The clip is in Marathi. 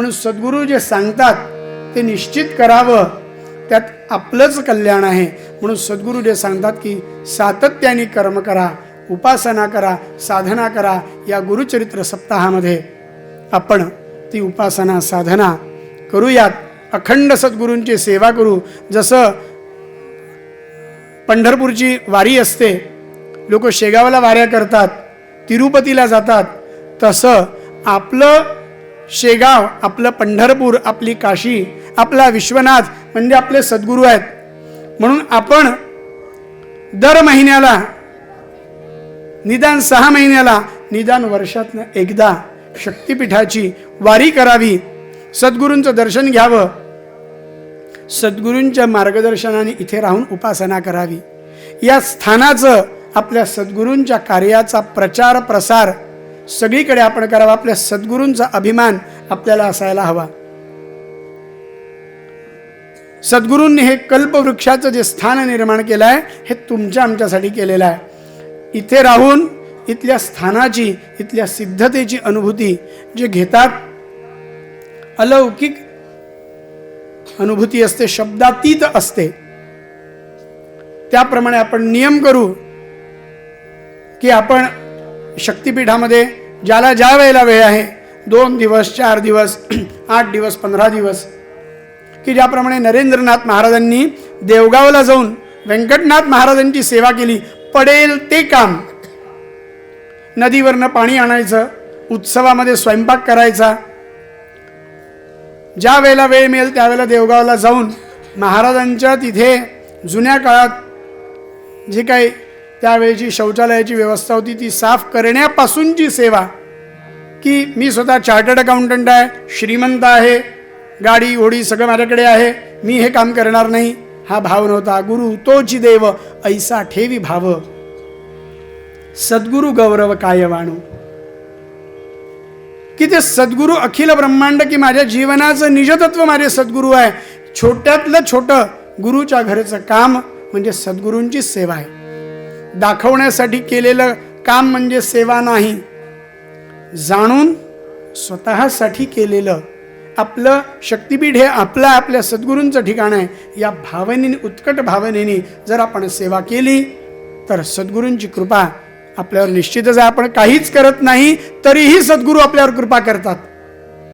म्हणून सद्गुरू जे सांगतात ते निश्चित करावं, त्यात आपलंच कल्याण आहे. म्हणून सद्गुरू जे सांगतात की सातत्याने कर्म करा, उपासना करा, साधना करा. या गुरुचरित्र सप्ताहामध्ये आपण ती उपासना साधना करूयात. अखंड सद्गुरूंची सेवा करू. जसं पंढरपूरची वारी असते, लोक शेगावला वाऱ्या करतात, तिरुपतीला जातात, तसं आपलं शेगाव, आपलं पंढरपूर, आपली काशी, आपला विश्वनाथ म्हणजे आपले सद्गुरू आहेत. म्हणून आपण दर महिन्याला, निदान 6 महिन्याला, निदान वर्षातनं एकदा शक्तिपीठाची वारी करावी, सद्गुरूंचं दर्शन घ्यावं, सद्गुरूंच्या मार्गदर्शनाने इथे राहून उपासना करावी. या स्थानाचं, आपल्या सद्गुरूंच्या कार्याचा प्रचार प्रसार सगळीकडे आपण करावा. आपल्या सद्गुरूंचा अभिमान आपल्याला असायला हवा. सद्गुरूंनी हे कल्पवृक्षाचं जे स्थान निर्माण केलं आहे, हे तुमच्या आमच्यासाठी केलेलं आहे. इथे राहून इथल्या स्थानाची, इथल्या सिद्धतेची अनुभूती जे घेतात, अलौकिक अनुभूती असते, शब्दातीत असते. त्याप्रमाणे आपण नियम करू की आपण शक्तिपीठामध्ये ज्याला ज्या वेळेला वेळ आहे, 2 दिवस, 4 दिवस, 8 दिवस, 15 दिवस, की ज्याप्रमाणे नरेंद्रनाथ महाराजांनी देवगावला जाऊन व्यंकटनाथ महाराजांची सेवा केली. पडेल ते काम, नदीवरनं पाणी आणायचं, उत्सवामध्ये स्वयंपाक करायचा, ज्या वेळेला वेळ मिळेल त्यावेळेला देवगावला जाऊन महाराजांच्या तिथे जुन्या काळात जी काही त्यावेळेची शौचालयाची व्यवस्था होती ती साफ करण्यापासूनची सेवा, की मी स्वतः चार्टर्ड अकाउंटंट आहे, श्रीमंत आहे, गाडी घोडी सगळं माझ्याकडे आहे, मी हे काम करणार नाही, हा भाव नव्हता. गुरु तोची देव ऐसा ठेवी भाव, सद्गुरु गौरव काय वाणू. की ते सद्गुरु अखिल ब्रह्मांड, की माझ्या जीवनाचं निजतत्व माझे सद्गुरु आहे. छोट्यातलं छोटं गुरुच्या घरचं काम म्हणजे सद्गुरूंची सेवा आहे. दाखवण्यासाठी केलेलं काम म्हणजे सेवा नाही, जाणून स्वतःसाठी केलेलं. आपलं शक्तिपीठ हे आपल्या सद्गुरूंचं ठिकाण आहे. या भावनेने, उत्कट भावनेने जर आपण सेवा केली तर सद्गुरूंची कृपा आपल्यावर निश्चितच आहे. आपण काहीच करत नाही तरीही सद्गुरू आपल्यावर कृपा करतात.